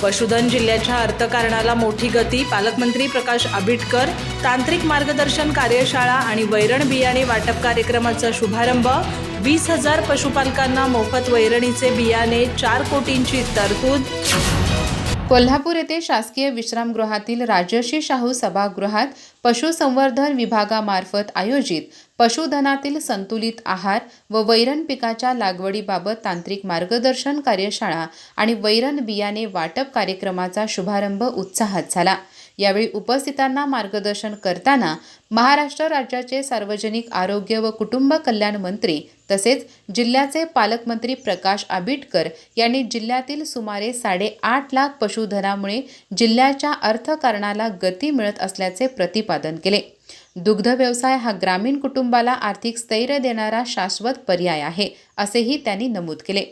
पशुधन जिल्ह्याच्या अर्थकारणाला मोठी गती. पालकमंत्री प्रकाश आंबेडकर तांत्रिक मार्गदर्शन कार्यशाळा आणि वैरण बियाणे वाटप कार्यक्रमाचा शुभारंभ. 20,000 पशुपालकांना मोफत वैरणीचे बियाणे, 4 कोटींची तरतूद. कोल्हापूर येथे शासकीय विश्रामगृहातील राजर्षी शाहू सभागृहात पशुसंवर्धन विभागामार्फत आयोजित पशुधनातील संतुलित आहार व वैरण पिकाच्या लागवडीबाबत तांत्रिक मार्गदर्शन कार्यशाळा आणि वैरण बियाणे वाटप कार्यक्रमाचा शुभारंभ उत्साहात झाला. यावेळी उपस्थितांना मार्गदर्शन करताना महाराष्ट्र राज्याचे सार्वजनिक आरोग्य व कुटुंब कल्याण मंत्री तसेच जिल्ह्याचे पालकमंत्री प्रकाश आंबेडकर यांनी जिल्ह्यातील सुमारे 8.5 लाख पशुधनामुळे जिल्ह्याच्या अर्थकारणाला गती मिळत असल्याचे प्रतिपादन केले. दुग्ध व्यवसाय हा ग्रामीण कुटुंबाला आर्थिक स्थैर्य देणारा शाश्वत पर्याय आहे, असेही त्यांनी नमूद केले.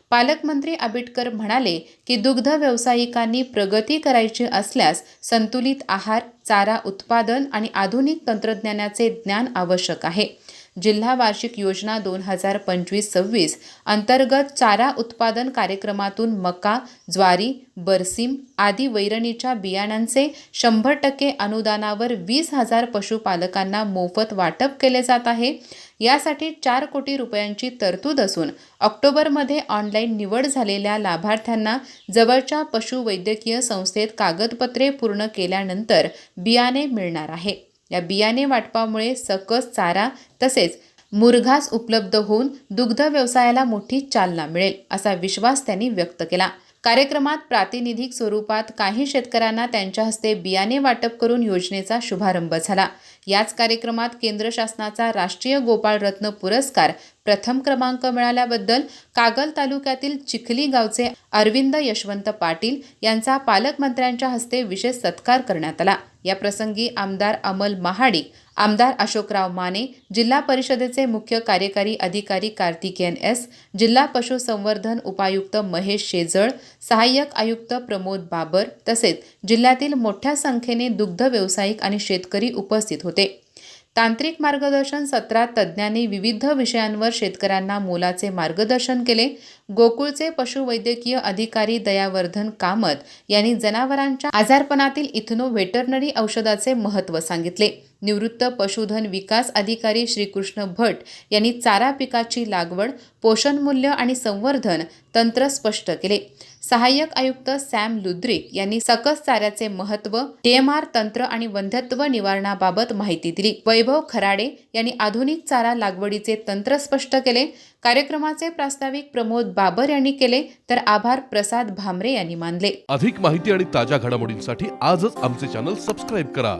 पालकमंत्री आंबेडकर म्हणाले की दुग्ध व्यावसायिकांनी प्रगती करायची असल्यास संतुलित आहार, चारा उत्पादन आणि आधुनिक तंत्रज्ञानाचे ज्ञान आवश्यक आहे. जिल्हा वार्षिक योजना 2025-26 अंतर्गत चारा उत्पादन कार्यक्रमातून मका, ज्वारी, बरसीम आदी वैरणीच्या बियाणांचे 100% अनुदानावर 20,000 पशुपालकांना मोफत वाटप केले जात आहे. यासाठी 4 कोटी रुपयांची तरतूद असून ऑक्टोबरमध्ये ऑनलाईन निवड झालेल्या लाभार्थ्यांना जवळच्या पशुवैद्यकीय संस्थेत कागदपत्रे पूर्ण केल्यानंतर बियाणे मिळणार आहे. या बियाणे वाटपामुळे सकस चारा तसेच मुरघास उपलब्ध होऊन दुग्ध व्यवसायाला मोठी चालना मिळेल, असा विश्वास त्यांनी व्यक्त केला. कार्यक्रमात प्रातिनिधिक स्वरूपात काही शेतकऱ्यांना त्यांच्या हस्ते बियाणे वाटप करून योजनेचा शुभारंभ झाला. याच कार्यक्रमात केंद्र शासनाचा राष्ट्रीय गोपाळ रत्न पुरस्कार प्रथम क्रमांक मिळाल्याबद्दल कागल तालुक्यातील चिखली गावचे अरविंद यशवंत पाटील यांचा पालकमंत्र्यांच्या हस्ते विशेष सत्कार करण्यात आला. या प्रसंगी आमदार अमल महाडिक, आमदार अशोकराव माने, जिल्हा परिषदेचे मुख्य कार्यकारी अधिकारी कार्तिकेयन एस, जिल्हा पशुसंवर्धन उपायुक्त महेश शेजळ, सहाय्यक आयुक्त प्रमोद बाबर तसेच जिल्ह्यातील मोठ्या संख्येने दुग्ध व्यावसायिक आणि शेतकरी उपस्थित होते. तांत्रिक मार्गदर्शन सत्रात तज्ज्ञांनी विविध विषयांवर शेतकऱ्यांना मोलाचे मार्गदर्शन केले. गोकुळचे पशुवैद्यकीय अधिकारी दयावर्धन कामत यांनी जनावरांच्या आजारपणातील इथनो व्हेटरनरी औषधाचे महत्त्व सांगितले. निवृत्त पशुधन विकास अधिकारी श्रीकृष्ण भट यांनी चारा पिकाची लागवड, पोषण मूल्य आणि संवर्धन तंत्र स्पष्ट केले. सहाय्यक आयुक्त सॅम लुद्रिक यांनी सकस चाऱ्याचे महत्त्व, TMR तंत्र आणि वंध्यत्व निवारणाबाबत माहिती दिली. वैभव खराडे यांनी आधुनिक चारा लागवडीचे तंत्र स्पष्ट केले. कार्यक्रमाचे प्रास्ताविक प्रमोद बाबर यांनी केले तर आभार प्रसाद भामरे यांनी मानले. अधिक माहिती आणि ताज्या घडामोडींसाठी आजच आमचे चॅनल सबस्क्राइब करा.